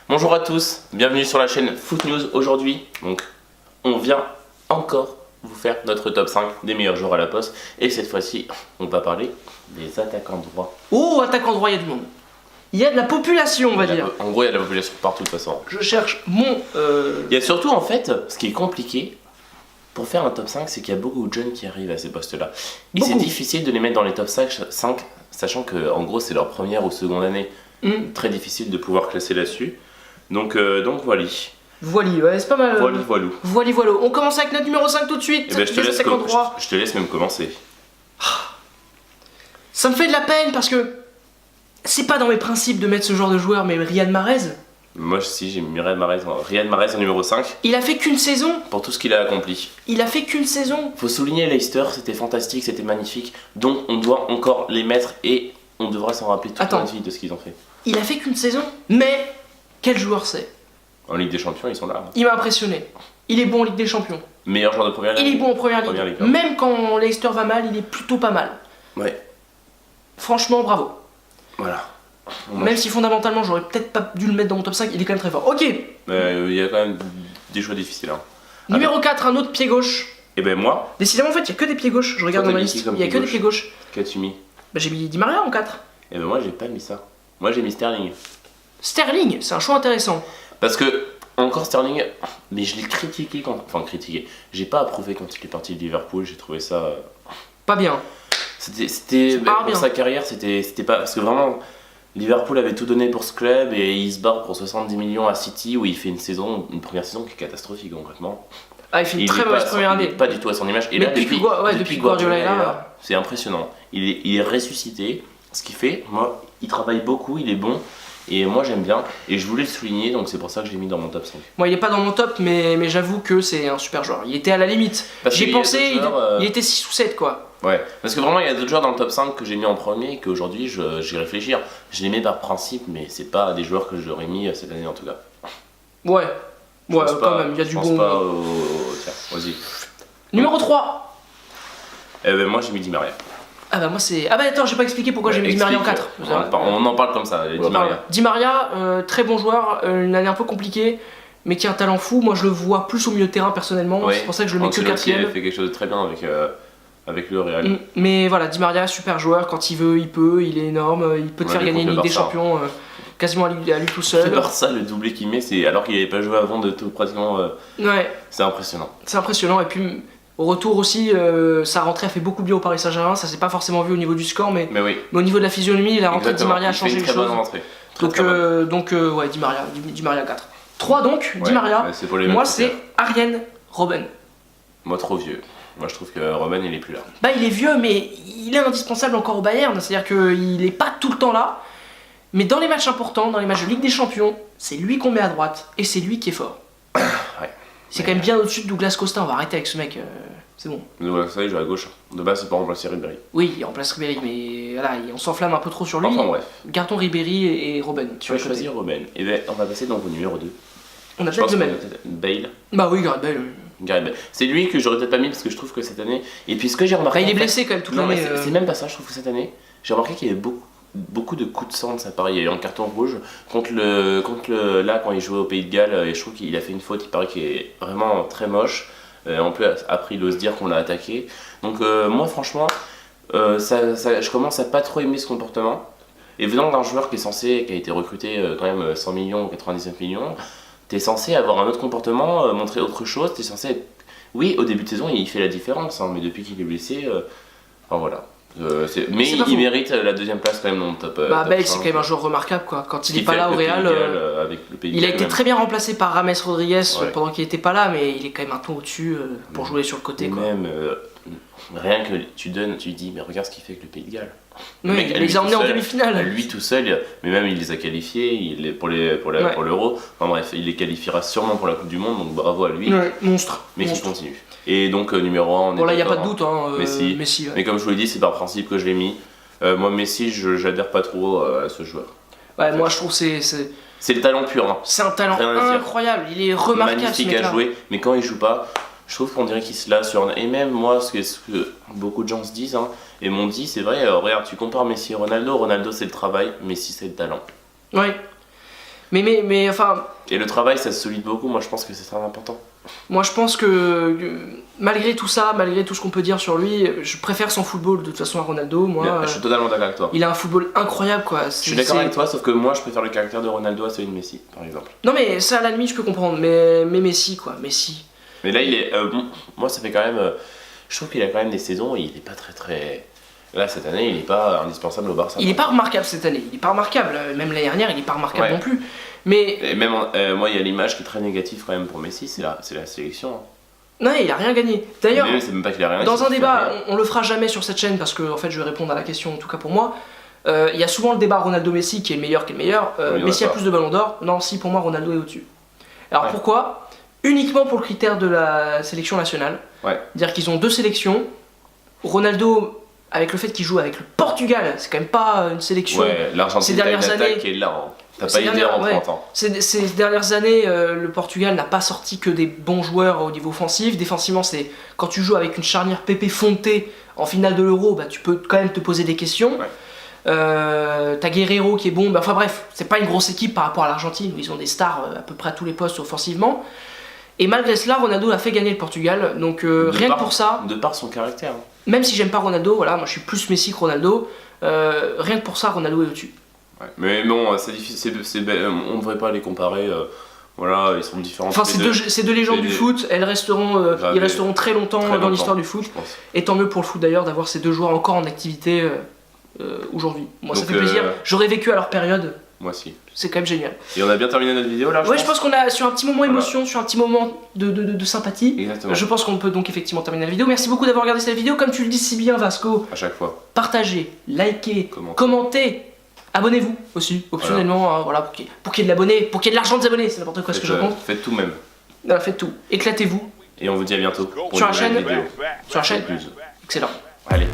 Bonjour à tous, bienvenue sur la chaîne Foot News. Aujourd'hui, donc, on vient encore vous faire notre top 5 des meilleurs joueurs à la poste. Et cette fois-ci, on va parler des attaquants droits. Oh, attaquant droit, il y a du monde. Il y a de la population, on va dire. En gros, il y a de la population partout de toute façon. Je cherche mon... Il y a surtout, en fait, ce qui est compliqué pour faire un top 5, c'est qu'il y a beaucoup de jeunes qui arrivent à ces postes-là. Et c'est difficile de les mettre dans les top 5, sachant que, en gros, c'est leur première ou seconde année. Très difficile de pouvoir classer là-dessus. Donc voilà. Voili, ouais, c'est pas mal. Voilou. Voili. On commence avec notre numéro 5 tout de suite. Eh ben, je te laisse même commencer. Ça me fait de la peine parce que c'est pas dans mes principes de mettre ce genre de joueur, mais Riyad Mahrez. Moi aussi, j'ai mis Riyad Mahrez en numéro 5. Il a fait qu'une saison. Pour tout ce qu'il a accompli. Il a fait qu'une saison. Faut souligner Leicester, c'était fantastique, c'était magnifique. Donc on doit encore les mettre et on devra s'en rappeler toute notre vie de ce qu'ils ont fait. Il a fait qu'une saison, mais quel joueur c'est? En Ligue des Champions, ils sont là. Il m'a impressionné. Il est bon en Ligue des Champions. Meilleur joueur de première ligue. Il est bon en première ligue. Même quand Leicester va mal, il est plutôt pas mal. Ouais. Franchement, bravo. Voilà. Même si fondamentalement, j'aurais peut-être pas dû le mettre dans mon top 5, il est quand même très fort. Ok. Il y a quand même des choix difficiles. Hein. Numéro 4, un autre pied gauche. Et ben moi. Décidément, en fait, il y a que des pieds gauches. Je regarde dans ma liste. Il y a que des pieds gauches. Qu'as-tu mis? Bah, j'ai mis Di Maria en 4. Et ben moi, j'ai pas mis ça. Moi, j'ai mis Sterling. Sterling, c'est un choix intéressant. Parce que, encore Sterling, mais je l'ai critiqué quand. Enfin, critiqué. J'ai pas approuvé quand il est parti de Liverpool, j'ai trouvé ça. Pas bien. C'était pour sa carrière, c'était pas. Parce que vraiment, Liverpool avait tout donné pour ce club et il se barre pour 70 millions à City où il fait une première saison qui est catastrophique concrètement. Ah, il fait une très mauvaise première année. Pas du tout à son image. Et mais là, depuis Guardiola est là, c'est impressionnant. Il est ressuscité. Ce qu'il fait, moi, il travaille beaucoup, il est bon. Et moi j'aime bien, et je voulais le souligner, donc c'est pour ça que je l'ai mis dans mon top 5. Moi il est pas dans mon top, mais j'avoue que c'est un super joueur. Il était à la limite. J'ai pensé, il était 6 ou 7 quoi. Ouais, parce que vraiment il y a d'autres joueurs dans le top 5 que j'ai mis en premier et qu'aujourd'hui j'y réfléchir. Je les mets par principe, mais c'est pas des joueurs que j'aurais mis cette année en tout cas. Ouais, quand même, il y a du bon. Tiens, vas-y. Numéro 3. Eh ben moi j'ai mis Di Maria. Ah bah moi c'est... Ah bah attends, j'ai pas expliqué pourquoi j'ai mis Di Maria en 4. On en parle comme ça, Di Maria. Di Maria, très bon joueur, une année un peu compliquée, mais qui a un talent fou. Moi je le vois plus au milieu de terrain personnellement, c'est pour ça que je le mets que 4ème. Il a fait quelque chose de très bien avec le Real. Mais voilà, Di Maria, super joueur, quand il veut, il peut, il est énorme, il peut te faire gagner une Ligue des Champions quasiment à lui tout seul. Le Barça, le doublé qu'il met, c'est alors qu'il avait pas joué avant de tout pratiquement. Ouais. C'est impressionnant. C'est impressionnant, et puis... Au retour aussi, sa rentrée a fait beaucoup de bien au Paris Saint-Germain, ça s'est pas forcément vu au niveau du score, mais au niveau de la physionomie, la rentrée de Di Maria a changé les choses. Donc ouais, Di Maria 4. 3 donc, Di Maria. Moi c'est Arjen Robben. Moi trop vieux. Moi je trouve que Robben il est plus là. Bah il est vieux, mais il est indispensable encore au Bayern, c'est-à-dire qu'il est pas tout le temps là, mais dans les matchs importants, dans les matchs de Ligue des Champions, c'est lui qu'on met à droite, et c'est lui qui est fort. Ouais. C'est quand même bien au-dessus de Douglas Costa, on va arrêter avec ce mec, c'est bon. Douglas Costa il joue à gauche, de base c'est pour remplacer Ribéry. Oui, il remplace Ribéry, mais voilà, on s'enflamme un peu trop sur lui. Enfin bref. Gardons Ribéry et Robben. Tu vas choisir Robben. Et ben on va passer donc au numéro 2. On a peut-être le même. Bale. Bah oui, Gareth Bale. C'est lui que j'aurais peut-être pas mis parce que je trouve que cette année... Et puis ce que j'ai remarqué... Bah il est blessé quand même toute l'année. C'est même pas ça, je trouve que cette année, j'ai remarqué qu'il y avait beaucoup de coups de sang de sa part. Il y a eu un carton rouge là quand il jouait au Pays de Galles et je trouve qu'il a fait une faute, il paraît qu'il est vraiment très moche. En plus après il ose dire qu'on l'a attaqué. Donc moi franchement je commence à pas trop aimer ce comportement. Et venant d'un joueur qui a été recruté quand même 100 millions, 99 millions, t'es censé avoir un autre comportement, montrer autre chose, t'es censé être... Oui, au début de saison il fait la différence, hein, mais depuis qu'il est blessé, enfin voilà. Mais il mérite la deuxième place quand même dans le top. Bale c'est quand même un joueur remarquable quoi. Quand il est pas là au Real, il a été très bien remplacé par James Rodriguez pendant qu'il était pas là, mais il est quand même un ton au-dessus pour jouer sur le côté quoi. Même rien que tu dis mais regarde ce qu'il fait avec le Pays de Galles. Oui, il les a emmenés en demi-finale. Lui tout seul, mais même il les a qualifiés pour l'Euro. Enfin bref, il les qualifiera sûrement pour la Coupe du Monde, donc bravo à lui. Ouais, monstre. Mais qui continue. Et donc numéro 1, bon là il n'y a pas de doute, Messi. Mais comme je vous l'ai dit, c'est par principe que je l'ai mis. Moi Messi, j'adhère pas trop à ce joueur. Ouais, moi je trouve c'est le talent pur. Hein. C'est un talent incroyable, il est remarquable. Magnifique à jouer, mais quand il joue pas, je trouve qu'on dirait qu'il se lasse sur... Et même moi, ce que beaucoup de gens se disent, hein, et m'ont dit, c'est vrai, regarde, tu compares Messi et Ronaldo, c'est le travail, Messi c'est le talent. Ouais. Mais enfin... Et le travail, ça se solide beaucoup, moi je pense que c'est très important. Moi je pense que malgré tout ça, malgré tout ce qu'on peut dire sur lui, je préfère son football de toute façon à Ronaldo. Moi, je suis totalement d'accord avec toi. Il a un football incroyable quoi. Je suis d'accord avec toi, sauf que moi je préfère le caractère de Ronaldo à celui de Messi, par exemple. Non mais ça à la limite je peux comprendre, mais Messi quoi, Messi. Mais là il est... moi ça fait quand même... je trouve qu'il a quand même des saisons et il est pas très... Là, cette année, il n'est pas indispensable au Barça. Il n'est pas remarquable cette année, il n'est pas remarquable. Même l'année dernière, il n'est pas remarquable non plus. Mais... Et même, moi, il y a l'image qui est très négative quand même pour Messi, c'est la sélection. Non, il a rien gagné. D'ailleurs, c'est même pas qu'il a rien dans un débat, on le fera jamais sur cette chaîne parce que en fait, je vais répondre à la question, en tout cas pour moi. Il y a souvent le débat Ronaldo-Messi qui est le meilleur, Messi a plus de ballons d'or. Non, si, pour moi, Ronaldo est au-dessus. Alors pourquoi? Uniquement pour le critère de la sélection nationale. Dire qu'ils ont 2 sélections. Ronaldo... avec le fait qu'il joue avec le Portugal, c'est quand même pas une sélection. Ouais, l'Argentine, t'as une attaque qui est là. Hein. T'as pas idée en 30 ans. Ces dernières années, le Portugal n'a pas sorti que des bons joueurs au niveau offensif. Défensivement, c'est quand tu joues avec une charnière Pepe Fonte en finale de l'Euro, bah, tu peux quand même te poser des questions. T'as Guerrero qui est bon. Bah, enfin bref, c'est pas une grosse équipe par rapport à l'Argentine où ils ont des stars à peu près à tous les postes offensivement. Et malgré cela, Ronaldo a fait gagner le Portugal. Donc rien que pour ça. De par son caractère. Même si j'aime pas Ronaldo, voilà, moi je suis plus Messi que Ronaldo. Rien que pour ça, Ronaldo est au-dessus. Ouais, mais bon, c'est difficile, on ne devrait pas les comparer. Voilà, ils sont différents. Enfin, c'est deux légendes du foot. Ils resteront très longtemps dans l'histoire du foot. Et tant mieux pour le foot d'ailleurs d'avoir ces 2 joueurs encore en activité aujourd'hui. Moi, ça fait plaisir. J'aurais vécu à leur période. Moi aussi. C'est quand même génial. Et on a bien terminé notre vidéo là, je pense qu'on a sur un petit moment émotion, sur un petit moment de sympathie. Exactement. Je pense qu'on peut donc effectivement terminer la vidéo. Merci beaucoup d'avoir regardé cette vidéo. Comme tu le dis si bien, Vasco. À chaque fois. Partagez, likez, commentez. Abonnez-vous aussi, optionnellement, voilà, pour qu'il y ait de l'abonné, pour qu'il y ait de l'argent des abonnés, c'est n'importe quoi ce que je raconte. Faites tout même. Voilà, faites tout. Éclatez-vous. Et on vous dit à bientôt. Sur la chaîne. Sur la chaîne. Excellent. Allez.